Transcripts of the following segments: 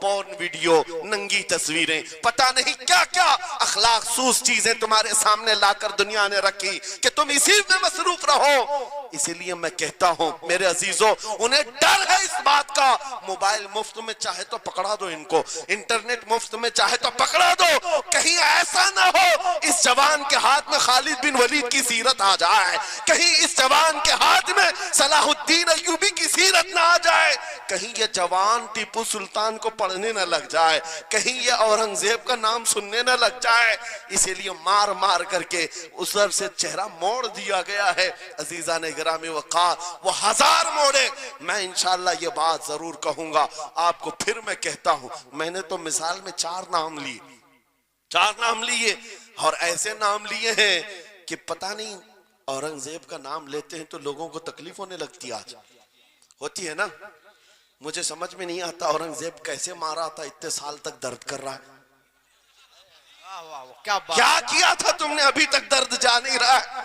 پورن video, ننگی تصویریں، پتہ نہیں کیا کیا اخلاق سوز چیزیں تمہارے سامنے لا کر دنیا نے رکھی کہ تم اسی میں مصروف رہو۔ اسی لیے میں کہتا ہوں میرے عزیزوں، انہیں ڈر ہے اس بات کا، موبائل مفت میں چاہے تو پکڑا دو ان کو، انٹرنیٹ مفت میں چاہے تو پکڑا دو، کہیں ایسا نہ ہو اس جوان کے ہاتھ میں خالد بن ولید کی سیرت آ جائے، کہیں اس جوان کے ہاتھ میں صلاح الدین ایوبی کی سیرت نہ آ جائے، کہیں یہ جوان ٹیپو سلطان کو پڑھنے نہ لگ جائے، کہیں یہ اورنگزیب کا نام سننے نہ لگ جائے۔ اسی لیے مار مار کر کے اس طرف سے چہرہ موڑ دیا گیا ہے۔ عزیزان گرامی وقار، وہ ہزار موڑے، میں انشاءاللہ یہ بات ضرور کہوں گا آپ کو، پھر میں کہتا ہوں، میں نے تو مثال میں 4 نام لیے اور ایسے نام لیے ہیں کہ پتہ نہیں اورنگزیب کا نام لیتے ہیں تو لوگوں کو تکلیف ہونے لگتی، آج ہوتی ہے نا۔ مجھے سمجھ میں نہیں آتا اورنگزیب کیسے مارا تھا، اتنے سال تک درد کر رہا ہے، کیا کیا تھا تم نے، ابھی تک درد جا نہیں رہا ہے،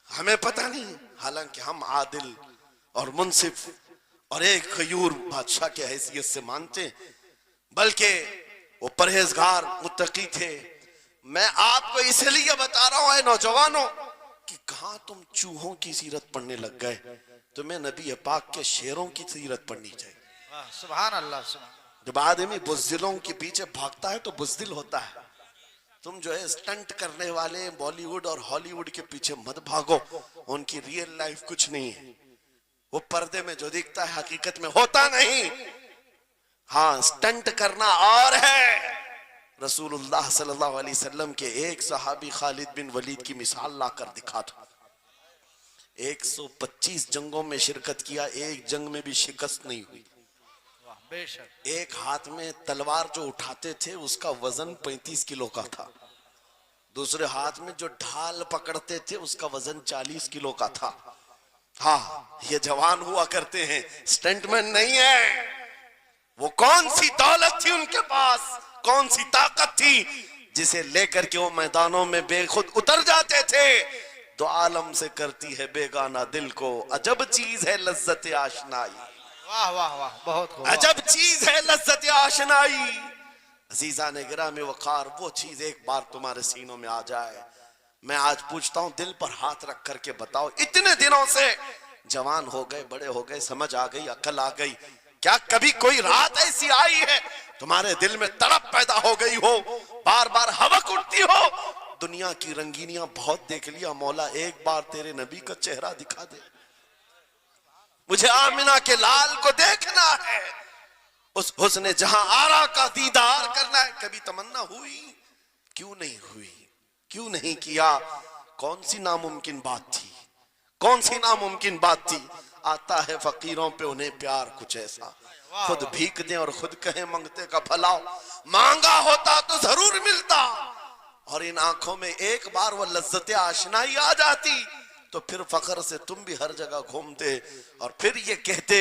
ہمیں پتہ نہیں۔ حالانکہ ہم عادل اور منصف اور ایک غیور بادشاہ کی حیثیت سے مانتے ہیں، بلکہ وہ پرہیزگار متقی تھے۔ میں آپ کو اس لیے بتا رہا ہوں اے نوجوانوں کہ کہاں تم چوہوں کی سیرت پڑھنے لگ گئے، تمہیں نبی پاک کے شیروں کی سیرت پڑھنی چاہیے۔ سبحان اللہ، سبحان۔ جب آدمی بزدلوں کے پیچھے بھاگتا ہے تو بزدل ہوتا ہے۔ تم جو ہے سٹنٹ کرنے والے بالی ووڈ اور ہالی ووڈ کے پیچھے مت بھاگو، ان کی ریئل لائف کچھ نہیں ہے، وہ پردے میں جو دکھتا ہے حقیقت میں ہوتا نہیں۔ ہاں، سٹنٹ کرنا اور ہے۔ رسول اللہ صلی اللہ علیہ وسلم کے ایک صحابی خالد بن ولید کی مثال لا کر دکھا تھا، 125 جنگوں میں شرکت کیا، ایک جنگ میں بھی شکست نہیں ہوئی۔ ایک ہاتھ میں تلوار جو اٹھاتے تھے اس کا وزن 35 کلو کا تھا، دوسرے ہاتھ میں جو ڈھال پکڑتے تھے اس کا وزن 40 کلو کا تھا۔ ہاں، یہ جوان ہوا کرتے ہیں، سٹنٹ مین نہیں ہے۔ وہ کون سی دولت تھی ان کے پاس، کون سی طاقت تھی جسے لے کر کے وہ میدانوں میں بے خود اتر جاتے تھے۔ دو عالم سے کرتی ہے بیگانہ دل کو، عجب چیز ہے لذت آشنائی، واہ واہ واہ، بہت خوب، عجب چیز ہے لذت آشنائی۔ عزیزان گرامی وقار، وہ چیز ایک بار تمہارے سینوں میں آ جائے، میں آج پوچھتا ہوں دل پر ہاتھ رکھ کر کے بتاؤ، اتنے دنوں سے جوان ہو گئے، بڑے ہو گئے، سمجھ آ گئی، عقل آ گئی، کیا کبھی کوئی رات ایسی آئی ہے تمہارے دل میں تڑپ پیدا ہو گئی ہو، بار بار حوق اٹھتی ہو؟ دنیا کی رنگینیاں بہت دیکھ لیا مولا، ایک بار تیرے نبی کا چہرہ دکھا دے، مجھے آمنہ کے لال کو دیکھنا ہے، اس حسن جہاں آرا کا دیدار کرنا ہے۔ کبھی تمنا ہوئی؟ کیوں نہیں ہوئی؟ کیوں نہیں کیا؟ کون سی ناممکن بات تھی؟ کون سی ناممکن بات تھی؟ آتا ہے فقیروں پہ انہیں پیار کچھ ایسا، خود بھیک دیں اور خود کہیں منگتے کا بھلا، مانگا ہوتا تو ضرور ملتا، اور ان آنکھوں میں ایک بار وہ لذت آشنائی آ جاتی تو پھر فخر سے تم بھی ہر جگہ گھومتے اور پھر یہ کہتے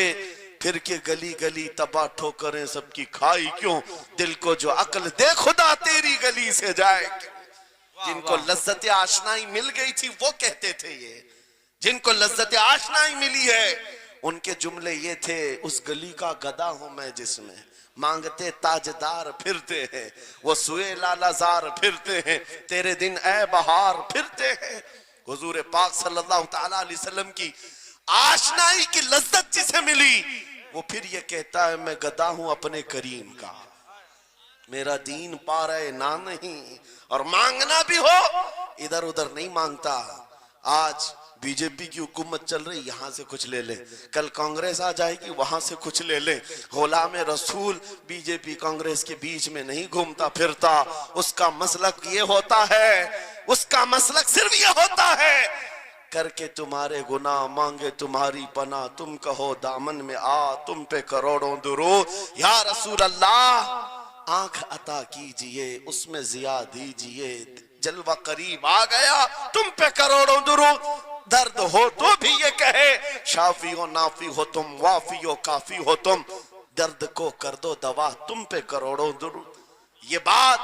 پھر کہ گلی گلی تباہ ٹھوکریں سب کی کھائی کیوں، دل کو جو عقل دے خدا تیری گلی سے جائے کیوں۔ جن کو لذت آشنائی مل گئی تھی وہ کہتے تھے، یہ جن کو لذت آشنائی ملی ہے ان کے جملے یہ تھے، اس گلی کا گدا ہوں میں جس میں مانگتے تاجدار پھرتے ہیں، وہ سوئے لالا زار پھرتے ہیں، تیرے دن اے بہار پھرتے ہیں۔ حضور پاک صلی اللہ تعالیٰ علیہ وسلم کی آشنائی کی لذت جسے ملی وہ پھر یہ کہتا ہے میں گدا ہوں اپنے کریم کا، میرا دین پا رہے نہ نہیں، اور مانگنا بھی ہو ادھر ادھر نہیں مانگتا۔ آج بی جے پی کی حکومت چل رہی، یہاں سے کچھ لے لے، کل کانگریس آ جائے گی وہاں سے کچھ لے لے۔ غلام رسول بی جے پی کانگریس کے بیچ میں نہیں گھومتا پھرتا، اس کا مسلک یہ ہوتا ہے، اس کا مسلک صرف یہ ہوتا ہے، کر کے تمہارے گناہ مانگے تمہاری پناہ، تم کہو دامن میں آ تم پہ کروڑوں درود، یا رسول اللہ آنکھ عطا کیجئے اس میں ضیاء دیجئے، جلوہ قریب آ گیا تم پہ کروڑوں درود، درد ہو تو بھی یہ کہے شافی و نافی ہو تم، وافی و کافی ہو تم، درد کو کر دو دوا تم پہ کروڑوں درود۔ یہ بات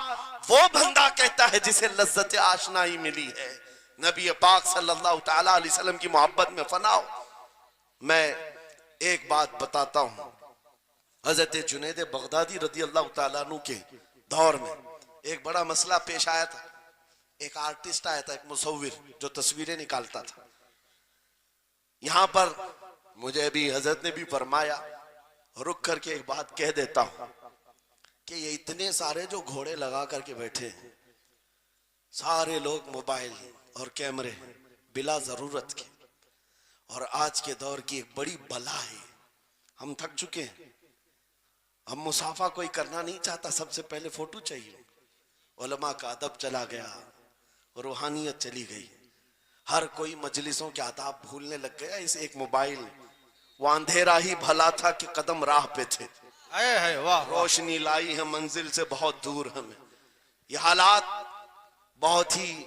وہ بندہ کہتا ہے جسے لذت آشنائی ملی ہے، نبی پاک صلی اللہ تعالیٰ علیہ وسلم کی محبت میں فنا ہو۔ میں ایک بات بتاتا ہوں، حضرت جنید بغدادی رضی اللہ تعالیٰ عنہ کے دور میں ایک بڑا مسئلہ پیش آیا تھا. ایک آرٹسٹ آیا تھا, ایک مصور جو تصویریں نکالتا تھا. یہاں پر مجھے بھی حضرت نے بھی فرمایا, رک کر کے ایک بات کہہ دیتا ہوں کہ یہ اتنے سارے جو گھوڑے لگا کر کے بیٹھے ہیں, سارے لوگ موبائل اور کیمرے بلا ضرورت کے, اور آج کے دور کی ایک بڑی بلا ہے. ہم تھک چکے ہیں, ہم مسافہ کوئی کرنا نہیں چاہتا, سب سے پہلے فوٹو چاہیے. علماء کا ادب چلا گیا, روحانیت چلی گئی, ہر کوئی مجلسوں کے آداب بھولنے لگ گیا. اس ایک موبائل, وہ اندھیرا ہی بھلا تھا کہ قدم راہ پہ تھے, روشنی لائی ہے منزل سے بہت دور ہمیں. یہ حالات بہت ہی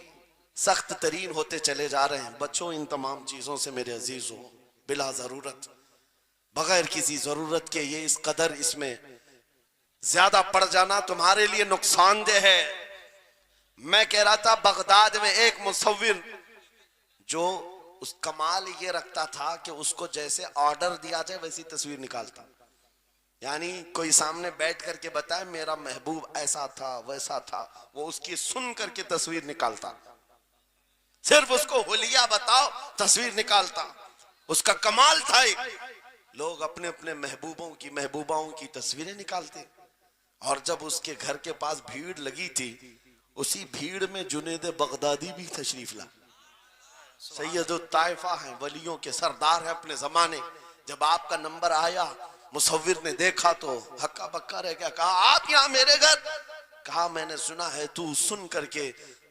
سخت ترین ہوتے چلے جا رہے ہیں. بچوں, ان تمام چیزوں سے میرے عزیزوں, بلا ضرورت, بغیر کسی ضرورت کے یہ اس قدر اس میں زیادہ پڑ جانا تمہارے لیے نقصان دہ ہے. میں کہہ رہا تھا بغداد میں ایک مصور جو اس کمال یہ رکھتا تھا کہ اس کو جیسے آرڈر دیا جائے ویسی تصویر نکالتا. یعنی کوئی سامنے بیٹھ کر کے بتائے میرا محبوب ایسا تھا ویسا تھا, وہ اس کی سن کر کے تصویر نکالتا. صرف اس کو حلیہ بتاؤ تصویر نکالتا. اس کا کمال تھا. لوگ اپنے اپنے محبوبوں کی محبوباؤں کی تصویریں نکالتے, اور جب اس کے گھر کے پاس بھیڑ لگی تھی, اسی بھیڑ میں جنید بغدادی بھی تشریف لا. سید الطائفہ ہیں, ولیوں کے سردار ہیں اپنے زمانے. جب آپ کا نمبر آیا, مصور نے دیکھا تو ہکا بکا رہ گیا. کہا آپ یہاں میرے گھر؟ کہا میں نے سنا ہے تو سن کر کے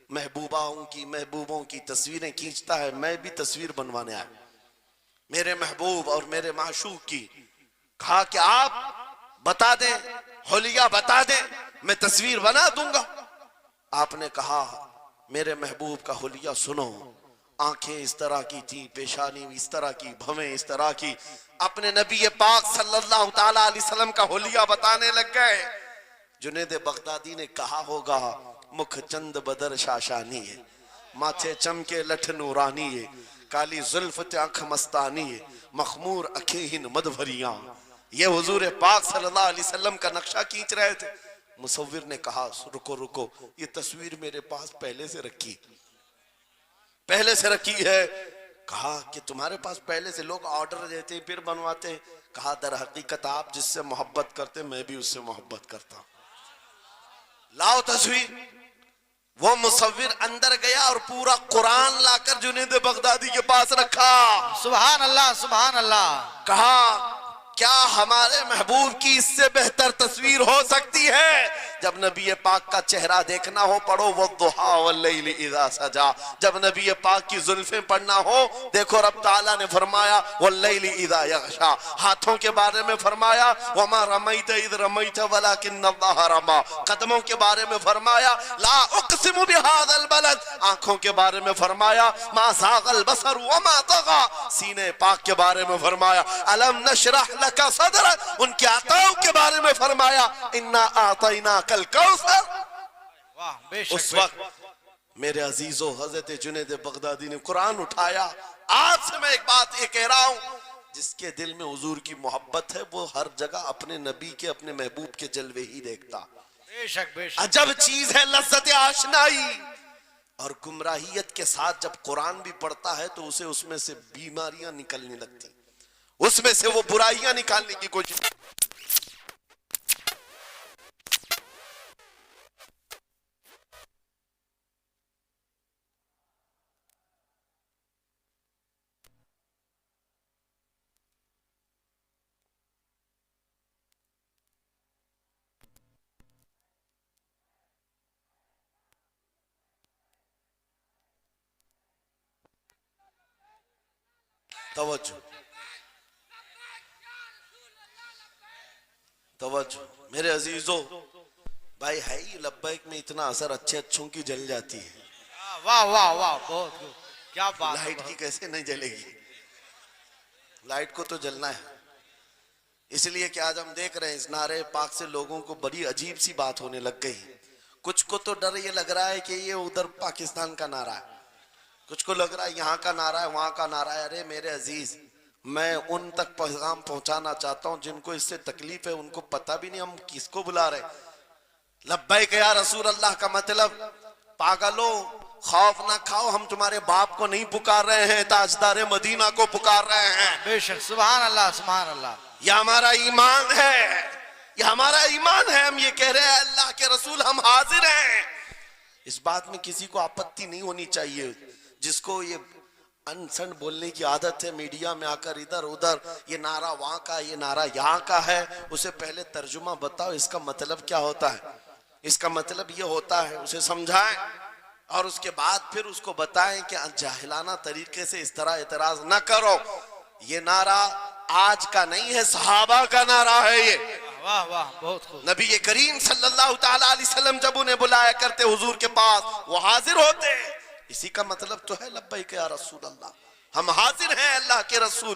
محبوبوں کی تصویریں کھینچتا ہے, میں بھی تصویر بنوانے آیا میرے محبوب اور میرے معشوق کی. کہا کہ آپ بتا دیں, حلیہ بتا دیں, میں تصویر بنا دوں گا. آپ نے کہا میرے محبوب کا حلیہ سنو. آنکھیں اس طرح کی تھی, پیشانی اس طرح کی, بھویں اس طرح کی. اپنے نبی پاک صلی اللہ تعالیٰ علیہ وسلم کا حلیہ بتانے لگ گئے. جنید بغدادی نے کہا ہوگا مکھ چند بدر شاشانی ہے, ماتھے چمکے لٹھ نورانی ہے, کالی زلفت آنکھ مستانی ہے, مخمور اکھیں مد بھریاں. یہ حضور پاک صلی اللہ علیہ وسلم کا نقشہ کھینچ رہے تھے. مصور نے کہا رکو رکو, یہ تصویر میرے پاس پہلے سے رکھی ہے. کہا کہ تمہارے پاس پہلے سے لوگ آرڈر دیتے پھر بنواتے. کہا در حقیقت آپ جس سے محبت کرتے میں بھی اس سے محبت کرتا ہوں, لاؤ تصویر. وہ مصور اندر گیا اور پورا قرآن لا کر جنید بغدادی کے پاس رکھا. سبحان اللہ سبحان اللہ. کہا کیا ہمارے محبوب کی اس سے بہتر تصویر ہو سکتی ہے؟ جب نبی پاک کا چہرہ دیکھنا ہو پڑھو والضحیٰ واللیل اذا سجا. جب نبی پاک کی زلفیں پڑھنا ہو دیکھو رب تعالیٰ نے فرمایا واللیل اذا یغشا. ہاتھوں کے بارے میں فرمایا وما رمیت اذ رمیت ولکن اللہ رما. قدموں کے بارے میں فرمایا لا اقسم بہذا البلد. آنکھوں کے بارے میں فرمایا ما زاغ البصر وما طغى. سینے پاک کے بارے میں فرمایا الم نشرح لک صدرک. ان کے عطاؤں کے بارے میں فرمایا انا اعطیناک الکوثر. اس وقت میرے عزیزو حضرت جنید بغدادی نے قرآن اٹھایا. آج سے میں ایک بات یہ کہہ رہا ہوں, جس کے دل میں حضور کی محبت ہے وہ ہر جگہ اپنے نبی کے اپنے محبوب کے جلوے ہی دیکھتا. بے شک بے شک. عجب چیز ہے لذت آشنائی. اور گمراہیت کے ساتھ جب قرآن بھی پڑھتا ہے تو اسے اس میں سے بیماریاں نکلنے لگتی, اس میں سے وہ برائیاں نکالنے کی کوشش. توجہ میرے عزیزو, بھائی ہے ہی لبیک میں اتنا اثر اچھے اچھوں کی جل جاتی ہے. واہ واہ واہ, بہت کیا بات. لائٹ کی کیسے نہیں جلے گی؟ لائٹ کو تو جلنا ہے. اس لیے کہ آج ہم دیکھ رہے ہیں اس نعرے پاک سے لوگوں کو بڑی عجیب سی بات ہونے لگ گئی. کچھ کو تو ڈر یہ لگ رہا ہے کہ یہ ادھر پاکستان کا نعرہ ہے, کچھ کو لگ رہا ہے یہاں کا نعرہ ہے وہاں کا نعرہ ہے. ارے میرے عزیز, میں ان تک پیغام پہنچانا چاہتا ہوں جن کو اس سے تکلیف ہے، ان کو پتہ بھی نہیں ہم کس کو بلا رہے ہیں۔ لبیک یا رسول اللہ کا مطلب پاگلو خوف نہ کھاؤ، ہم تمہارے باپ کو نہیں پکار رہے ہیں، تاجدار مدینہ کو پکار رہے ہیں۔ بے شک، سبحان اللہ سبحان اللہ۔ یہ ہمارا ایمان ہے، یہ ہمارا ایمان ہے، ہم یہ کہہ رہے ہیں اللہ کے رسول ہم حاضر ہیں۔ اس بات میں کسی کو آپتی نہیں ہونی چاہیے۔ جس کو یہ انسن بولنے کی عادت ہے میڈیا میں آ کر ادھر ادھر، یہ نعرہ وہاں کا یہ نعرہ یہاں کا ہے، اسے پہلے ترجمہ بتاؤ اس کا مطلب کیا ہوتا ہے۔ اس کا مطلب یہ ہوتا ہے، اسے سمجھائیں اور اس کے بعد پھر اس کو بتائیں کہ جاہلانہ طریقے سے اس طرح اعتراض نہ کرو۔ یہ نعرہ آج کا نہیں ہے، صحابہ کا نعرہ ہے یہ۔ واہ واہ، بہت خوب۔ نبی کریم صلی اللہ تعالیٰ علیہ وسلم جب انہیں بلایا کرتے حضور کے پاس، وہ حاضر ہوتے۔ اسی کا مطلب تو ہے لبیک یا رسول اللہ، ہم حاضر ہیں اللہ کے رسول۔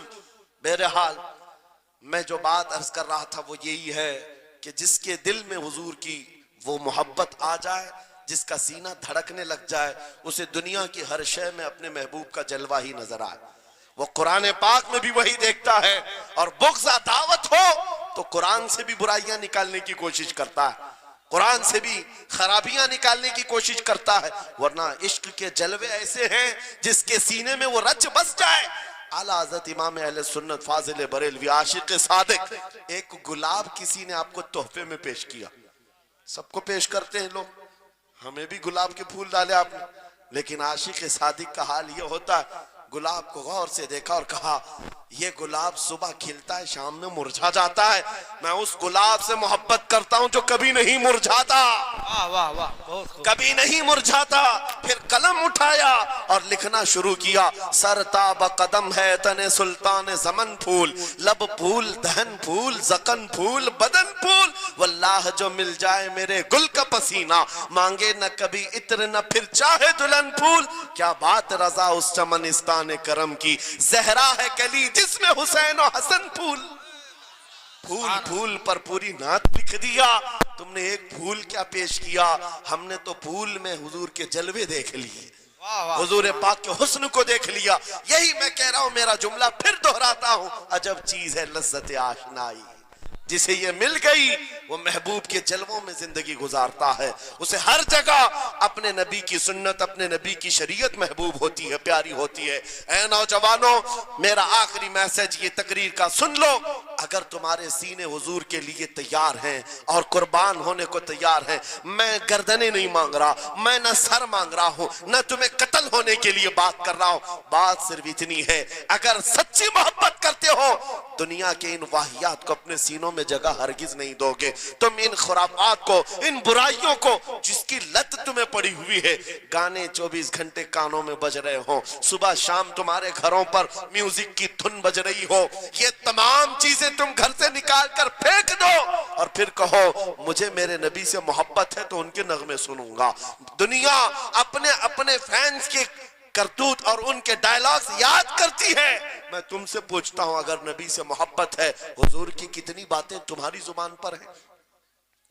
بہرحال میں جو بات عرض کر رہا تھا وہ یہی ہے کہ جس کے دل میں حضور کی وہ محبت آ جائے، جس کا سینہ دھڑکنے لگ جائے، اسے دنیا کی ہر شے میں اپنے محبوب کا جلوہ ہی نظر آئے۔ وہ قرآن پاک میں بھی وہی دیکھتا ہے، اور بغض دعوت ہو تو قرآن سے بھی برائیاں نکالنے کی کوشش کرتا ہے، قرآن سے بھی خرابیاں نکالنے کی کوشش کرتا ہے، ورنہ عشق کے جلوے ایسے ہیں جس کے سینے میں وہ رچ بس جائے۔ اعلیٰ حضرت امام اہل سنت فاضل بریلوی عاشق صادق، ایک گلاب کسی نے آپ کو تحفے میں پیش کیا، سب کو پیش کرتے ہیں لوگ، ہمیں بھی گلاب کے پھول ڈالے آپ نے، لیکن عاشق صادق کا حال یہ ہوتا ہے، گلاب کو غور سے دیکھا اور کہا یہ گلاب صبح کھلتا ہے شام میں مرجھا جاتا ہے، میں اس گلاب سے محبت کرتا ہوں جو کبھی نہیں مرجھاتا، واہ واہ واہ، بہت خوب۔ کبھی نہیں مرجھاتا۔ پھر قلم اٹھایا اور لکھنا شروع کیا، سر تاب قدم ہے تن سلطان زمن پھول، لب پھول دہن پھول زقن پھول بدن پھول، واللہ جو مل جائے میرے گل کا پسینہ، مانگے نہ کبھی عطر نہ پھر چاہے دلہن پھول، کیا بات رضا اس چمنستان کرم کی، زہرا ہے کلی جس میں حسین و حسن پھول۔ پھول پھول پر پوری نعت لکھ دیا، تم نے ایک پھول کیا پیش کیا، ہم نے تو پھول میں حضور کے جلوے دیکھ لیے، واہ واہ، حضور پاک کے حسن کو دیکھ لیا۔ یہی میں کہہ رہا ہوں، میرا جملہ پھر دہراتا ہوں، عجب چیز ہے لذت آشنائی، جسے یہ مل گئی وہ محبوب کے جلووں میں زندگی گزارتا ہے، اسے ہر جگہ اپنے نبی کی سنت اپنے نبی کی شریعت محبوب ہوتی ہے، پیاری ہوتی ہے۔ اے نوجوانوں، میرا آخری میسج یہ تقریر کا سن لو، اگر تمہارے سینے حضور کے لیے تیار ہیں اور قربان ہونے کو تیار ہیں، میں گردنیں نہیں مانگ رہا، میں نہ سر مانگ رہا ہوں، نہ تمہیں قتل ہونے کے لیے بات کر رہا ہوں، بات صرف اتنی ہے، اگر سچی محبت کرتے ہو دنیا کے ان واہیات کو اپنے سینوں میں جگہ ہرگز نہیں دو گے، تم ان خرافات کو، ان برائیوں کو جس کی لت تمہیں پڑی ہوئی ہے، گانے 24 گھنٹے کانوں میں بج رہے ہوں، صبح شام تمہارے گھروں پر میوزک کی دھن بج رہی ہو، یہ تمام چیزیں تم گھر سے نکال کر پھینک دو اور پھر کہو مجھے میرے نبی سے محبت ہے تو ان کے نغمے سنوں گا۔ دنیا اپنے فینس کے کرتوت اور ان کے ڈائلاگز یاد کرتی ہے، میں تم سے پوچھتا ہوں اگر نبی سے محبت ہے، حضور کی کتنی باتیں تمہاری زبان پر ہیں،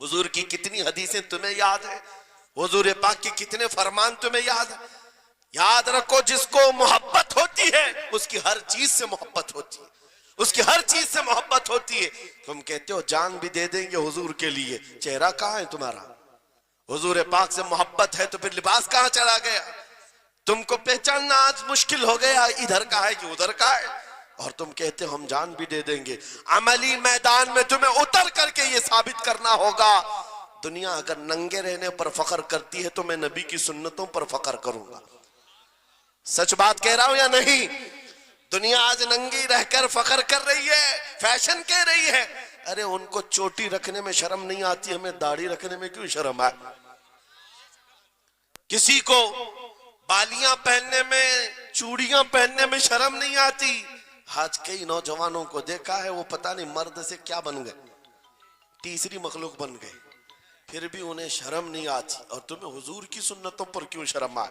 حضور کی کتنی حدیثیں تمہیں یاد ہیں، حضور پاک کے کتنے فرمان تمہیں یاد ہیں؟ یاد رکھو جس کو محبت ہوتی ہے اس کی ہر چیز سے محبت ہوتی ہے، اس کی ہر چیز سے محبت ہوتی ہے۔ تم کہتے ہو جان بھی دے دیں گے حضور کے لیے، چہرہ کہاں ہے تمہارا؟ حضور پاک سے محبت ہے تو پھر لباس کہاں چلا گیا؟ تم کو پہچاننا آج مشکل ہو گیا ادھر کا ہے کہ ادھر کا ہے، اور تم کہتے ہو ہم جان بھی دے دیں گے۔ عملی میدان میں تمہیں اتر کر کے یہ ثابت کرنا ہوگا، دنیا اگر ننگے رہنے پر فخر کرتی ہے تو میں نبی کی سنتوں پر فخر کروں گا۔ سچ بات کہہ رہا ہوں یا نہیں؟ دنیا آج ننگی رہ کر فخر کر رہی ہے، فیشن کہہ رہی ہے، ارے ان کو چوٹی رکھنے میں شرم نہیں آتی، ہمیں داڑھی رکھنے میں کیوں شرم ہے؟ کسی کو بالیاں پہننے میں چوڑیاں پہننے میں شرم نہیں آتی۔ آج کئی نوجوانوں کو دیکھا ہے وہ پتہ نہیں مرد سے کیا بن گئے، تیسری مخلوق بن گئے، پھر بھی انہیں شرم نہیں آتی، اور تمہیں حضور کی سنتوں پر کیوں شرم آئے؟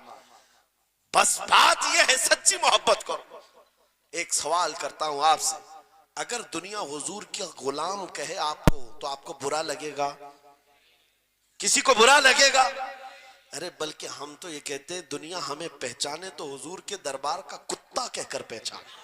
بس بات یہ ہے سچی محبت کرو۔ ایک سوال کرتا ہوں آپ سے، اگر دنیا حضور کا غلام کہے آپ کو تو آپ کو برا لگے گا؟ کسی کو برا لگے گا؟ ارے بلکہ ہم تو یہ کہتے ہیں دنیا ہمیں پہچانے تو حضور کے دربار کا کتا کہہ کر پہچانے۔